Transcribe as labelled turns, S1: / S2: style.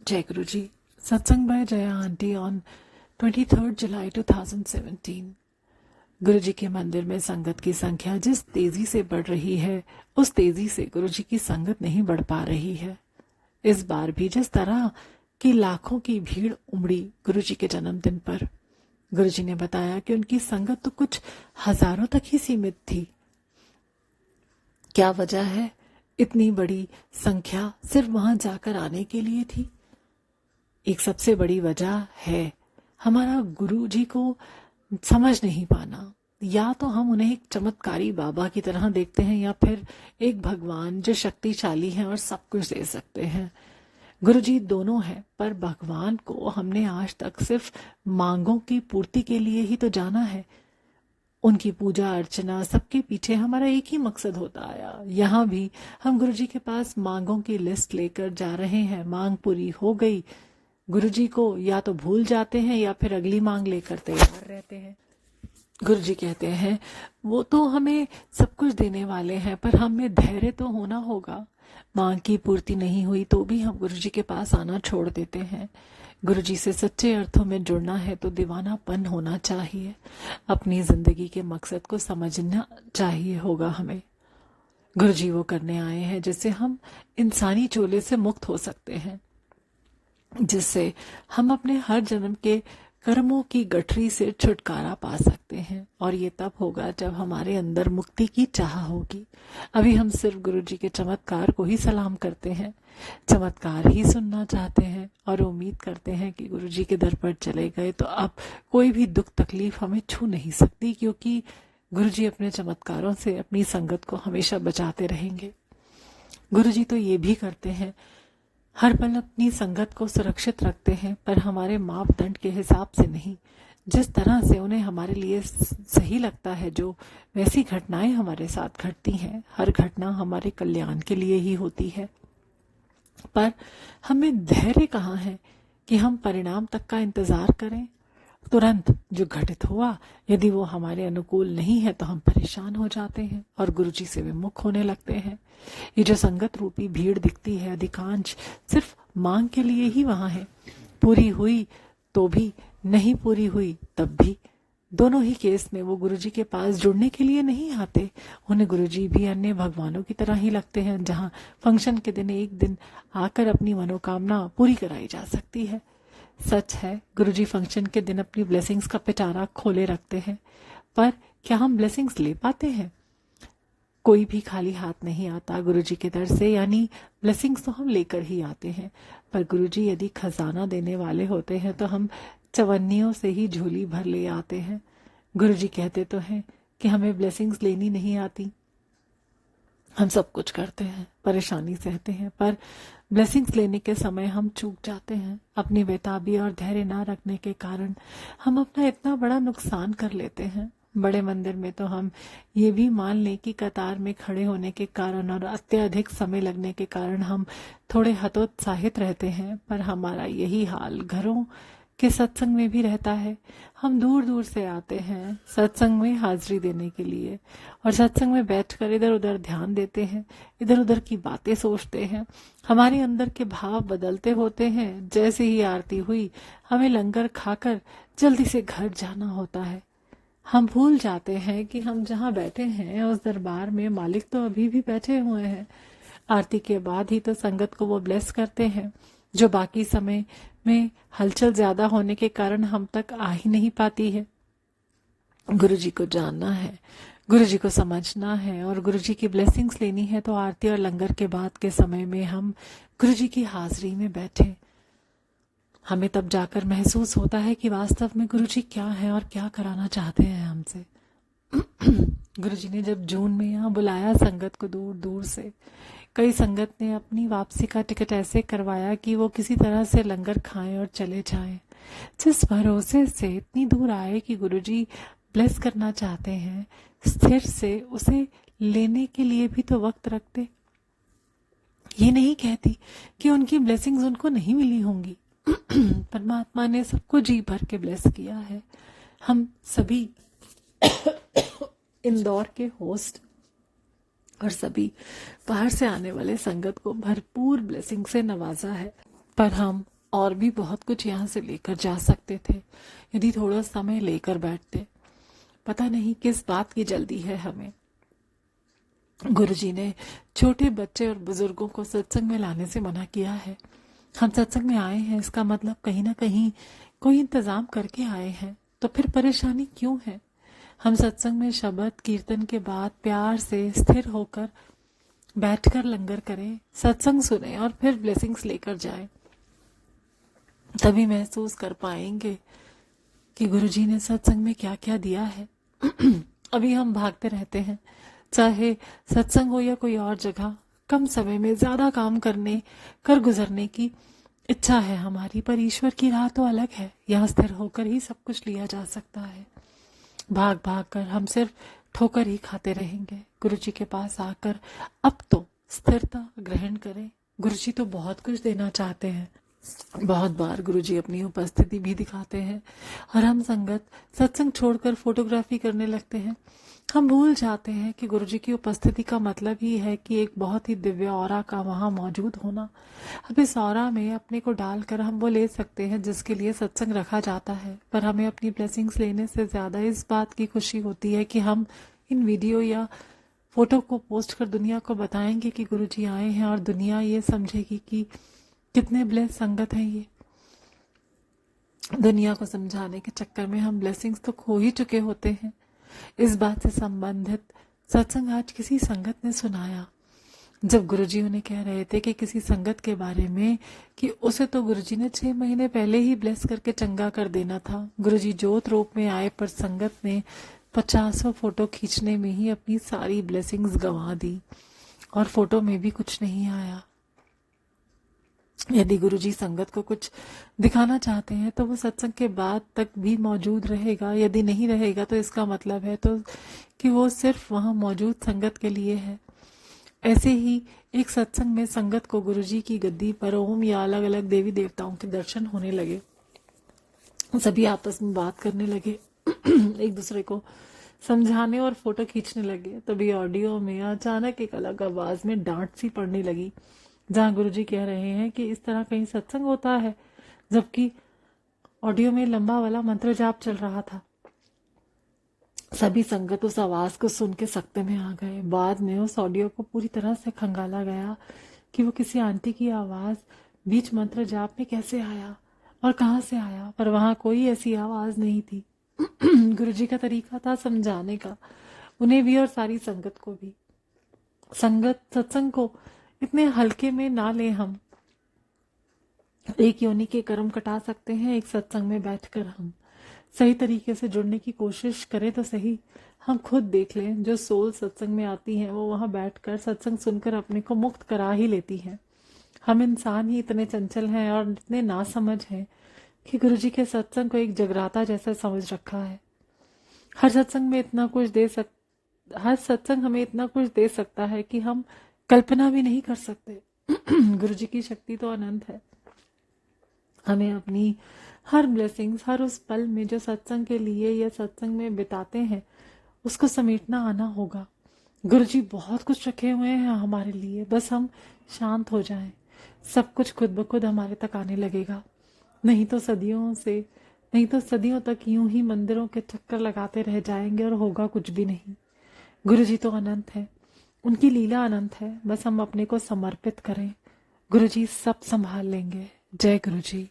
S1: जय Guru ji. Satsang by Jaya aunty on 23rd July 2017। Guru जी के मंदिर में संगत की संख्या जिस तेजी से बढ़ रही है उस तेजी से गुरु जी की संगत नहीं बढ़ पा रही है। इस बार भी जिस तरह की लाखों की भीड़ उमड़ी गुरु जी के जन्मदिन पर, गुरु जी ने बताया कि उनकी संगत तो कुछ हजारों तक ही सीमित थी। क्या वजह है? इतनी बड़ी संख्या सिर्फ वहां जाकर आने के लिए थी। एक सबसे बड़ी वजह है हमारा गुरु जी को समझ नहीं पाना। या तो हम उन्हें एक चमत्कारी बाबा की तरह देखते हैं या फिर एक भगवान जो शक्तिशाली हैं और सब कुछ दे सकते हैं। गुरु जी दोनों हैं, पर भगवान को हमने आज तक सिर्फ मांगों की पूर्ति के लिए ही तो जाना है। उनकी पूजा अर्चना सबके पीछे हमारा एक ही मकसद होता आया। यहाँ भी हम गुरु जी के पास मांगों की लिस्ट लेकर जा रहे हैं। मांग पूरी हो गई, गुरु जी को या तो भूल जाते हैं या फिर अगली मांग लेकर तैयार रहते हैं। गुरु जी कहते हैं वो तो हमें सब कुछ देने वाले हैं, पर हमें धैर्य तो होना होगा। मांग की पूर्ति नहीं हुई तो भी हम गुरु जी के पास आना छोड़ देते हैं। गुरु जी से सच्चे अर्थों में जुड़ना है तो दीवानापन होना चाहिए। अपनी जिंदगी के मकसद को समझना चाहिए होगा हमें। गुरु जी वो करने आए हैं जिससे हम इंसानी चोले से मुक्त हो सकते हैं, जिससे हम अपने हर जन्म के कर्मों की गठरी से छुटकारा पा सकते हैं। और ये तब होगा जब हमारे अंदर मुक्ति की चाह होगी। अभी हम सिर्फ गुरु जी के चमत्कार को ही सलाम करते हैं, चमत्कार ही सुनना चाहते हैं और उम्मीद करते हैं कि गुरु जी के दर पर चले गए तो अब कोई भी दुख तकलीफ हमें छू नहीं सकती, क्योंकि गुरु जी अपने चमत्कारों से अपनी संगत को हमेशा बचाते रहेंगे। गुरु जी तो ये भी करते हैं, हर पल अपनी संगत को सुरक्षित रखते हैं, पर हमारे मापदंड के हिसाब से नहीं। जिस तरह से उन्हें हमारे लिए सही लगता है, जो वैसी घटनाएं हमारे साथ घटती हैं, हर घटना हमारे कल्याण के लिए ही होती है। पर हमें धैर्य कहाँ है कि हम परिणाम तक का इंतजार करें। तुरंत जो घटित हुआ, यदि वो हमारे अनुकूल नहीं है तो हम परेशान हो जाते हैं और गुरु जी से विमुख होने लगते हैं। ये जो संगत रूपी भीड़ दिखती है, अधिकांश सिर्फ मांग के लिए ही वहां है। पूरी हुई तो भी, नहीं पूरी हुई तब भी, दोनों ही केस में वो गुरु जी के पास जुड़ने के लिए नहीं आते। उन्हें गुरु जी भी अन्य भगवानों की तरह ही लगते हैं, जहाँ फंक्शन के दिन एक दिन आकर अपनी मनोकामना पूरी कराई जा सकती है। सच है, गुरुजी फंक्शन के दिन अपनी ब्लेसिंग्स का पिटारा खोले रखते हैं, पर क्या हम ब्लेसिंग्स ले पाते हैं? कोई भी खाली हाथ नहीं आता गुरुजी के दर से, यानी ब्लेसिंग्स तो हम लेकर ही आते हैं। पर गुरुजी यदि खजाना देने वाले होते हैं तो हम चवन्नियों से ही झोली भर ले आते हैं। गुरुजी कहते तो हैं कि हमें ब्लेसिंग्स लेनी नहीं आती, हम सब कुछ करते हैं, परेशानी सहते हैं, पर ब्लेसिंग्स लेने के समय हम चूक जाते हैं। अपनी बेताबी और धैर्य ना रखने के कारण हम अपना इतना बड़ा नुकसान कर लेते हैं। बड़े मंदिर में तो हम ये भी मान लें कि कतार में खड़े होने के कारण और अत्यधिक समय लगने के कारण हम थोड़े हतोत्साहित रहते हैं, पर हमारा यही हाल घरों के सत्संग में भी रहता है। हम दूर दूर से आते हैं सत्संग में हाजिरी देने के लिए और सत्संग में बैठकर इधर उधर ध्यान देते हैं, इधर उधर की बातें सोचते हैं। हमारे अंदर के भाव बदलते होते हैं। जैसे ही आरती हुई हमें लंगर खाकर जल्दी से घर जाना होता है। हम भूल जाते हैं कि हम जहाँ बैठे हैं उस दरबार में मालिक तो अभी भी बैठे हुए हैं। आरती के बाद ही तो संगत को वो ब्लेस करते हैं, जो बाकी समय में हलचल ज्यादा होने के कारण हम तक आ ही नहीं पाती है। गुरु जी को जानना है, गुरु जी को समझना है और गुरु जी की ब्लेसिंग्स लेनी है तो आरती और लंगर के बाद के समय में हम गुरु जी की हाजिरी में बैठे। हमें तब जाकर महसूस होता है कि वास्तव में गुरु जी क्या है और क्या कराना चाहते हैं हमसे। गुरु जी ने जब जून में यहाँ बुलाया संगत को दूर दूर से, कई संगत ने अपनी वापसी का टिकट ऐसे करवाया कि वो किसी तरह से लंगर खाएं और चले जाएं। जिस भरोसे से इतनी दूर आए कि गुरुजी ब्लेस करना चाहते हैं, स्थिर से उसे लेने के लिए भी तो वक्त रखते। ये नहीं कहती कि उनकी ब्लेसिंग्स उनको नहीं मिली होंगी। परमात्मा ने सबको जी भर के ब्लेस किया है। हम सभी इंदौर के होस्ट और सभी बाहर से आने वाले संगत को भरपूर ब्लेसिंग से नवाजा है, पर हम और भी बहुत कुछ यहाँ से लेकर जा सकते थे यदि थोड़ा समय लेकर बैठते। पता नहीं किस बात की जल्दी है हमें। गुरुजी ने छोटे बच्चे और बुजुर्गों को सत्संग में लाने से मना किया है। हम सत्संग में आए हैं, इसका मतलब कहीं ना कहीं कोई इंतजाम करके आए हैं, तो फिर परेशानी क्यों है? हम सत्संग में शब्द कीर्तन के बाद प्यार से स्थिर होकर बैठकर लंगर करें, सत्संग सुने और फिर ब्लेसिंग्स लेकर जाएं। तभी महसूस कर पाएंगे कि गुरुजी ने सत्संग में क्या क्या दिया है। अभी हम भागते रहते हैं, चाहे सत्संग हो या कोई और जगह। कम समय में ज्यादा काम कर गुजरने की इच्छा है हमारी, पर ईश्वर की राह तो अलग है। यहाँ स्थिर होकर ही सब कुछ लिया जा सकता है। भाग भाग कर हम सिर्फ ठोकर ही खाते रहेंगे। गुरुजी के पास आकर अब तो स्थिरता ग्रहण करें। गुरुजी तो बहुत कुछ देना चाहते हैं। बहुत बार गुरुजी अपनी उपस्थिति भी दिखाते हैं और हम संगत सत्संग छोड़कर फोटोग्राफी करने लगते हैं। हम भूल जाते हैं कि गुरुजी की उपस्थिति का मतलब ही है कि एक बहुत ही दिव्य ऑरा का वहां मौजूद होना। अब इस ऑरा में अपने को डालकर हम वो ले सकते हैं जिसके लिए सत्संग रखा जाता है, पर हमें अपनी ब्लेसिंग्स लेने से ज्यादा इस बात की खुशी होती है कि हम इन वीडियो या फोटो को पोस्ट कर दुनिया को बताएंगे कि गुरुजी आए हैं, और दुनिया ये समझेगी कि कितने ब्लेस संगत हैं ये। दुनिया को समझाने के चक्कर में हम ब्लेसिंग्स तो खो ही चुके होते हैं। इस बात से संबंधित सत्संग आज किसी संगत ने सुनाया, जब गुरुजी उन्हें कह रहे थे कि किसी संगत के बारे में कि उसे तो गुरुजी ने 6 महीने पहले ही ब्लेस करके चंगा कर देना था। गुरुजी जोत रूप में आए, पर संगत ने 50 फोटो खींचने में ही अपनी सारी ब्लेसिंग्स गंवा दी और फोटो में भी कुछ नहीं आया। यदि गुरुजी संगत को कुछ दिखाना चाहते हैं तो वो सत्संग के बाद तक भी मौजूद रहेगा। यदि नहीं रहेगा तो इसका मतलब है तो कि वो सिर्फ वहां मौजूद संगत के लिए है। ऐसे ही एक सत्संग में संगत को गुरुजी की गद्दी पर ओम या अलग अलग देवी देवताओं के दर्शन होने लगे। सभी आपस में बात करने लगे, एक दूसरे को समझाने और फोटो खींचने लगे। तभी ऑडियो में अचानक एक अलग आवाज में डांट सी पड़ने लगी, जहां गुरुजी कह रहे हैं कि इस तरह कहीं सत्संग होता है, जबकि ऑडियो में लंबा वाला मंत्र जाप चल रहा था। सभी संगत उस आवाज को सुन के सकते में आ गए। बाद में उस ऑडियो को पूरी तरह से खंगाला गया कि वो किसी आंटी की आवाज बीच मंत्र जाप में कैसे आया और कहां से आया, पर वहां कोई ऐसी आवाज नहीं थी। गुरुजी का तरीका था समझाने का, उन्हें भी और सारी संगत को भी। संगत सत्संग को इतने हल्के में ना ले। हम एक योनि के कर्म कटा सकते हैं, एक सत्संग में बैठकर हम सही तरीके से जुड़ने की कोशिश करें तो सही। हम खुद देख लें, जो सोल सत्संग में आती हैं वो वहां बैठकर सत्संग सुनकर अपने को मुक्त करा ही लेती हैं। हम इंसान ही इतने चंचल हैं और इतने नासमझ हैं कि गुरुजी के सत्संग को एक जगराता जैसा समझ रखा है। हर सत्संग हमें इतना कुछ दे सकता है कि हम कल्पना भी नहीं कर सकते। गुरुजी की शक्ति तो अनंत है। हमें अपनी हर ब्लेसिंग्स, हर उस पल में जो सत्संग के लिए या सत्संग में बिताते हैं, उसको समेटना आना होगा। गुरुजी बहुत कुछ रखे हुए हैं हमारे लिए, बस हम शांत हो जाएं, सब कुछ खुद ब खुद हमारे तक आने लगेगा। नहीं तो सदियों तक यूं ही मंदिरों के चक्कर लगाते रह जाएंगे और होगा कुछ भी नहीं। गुरुजी तो अनंत है, उनकी लीला अनंत है, बस हम अपने को समर्पित करें। गुरुजी सब संभाल लेंगे। जय गुरुजी।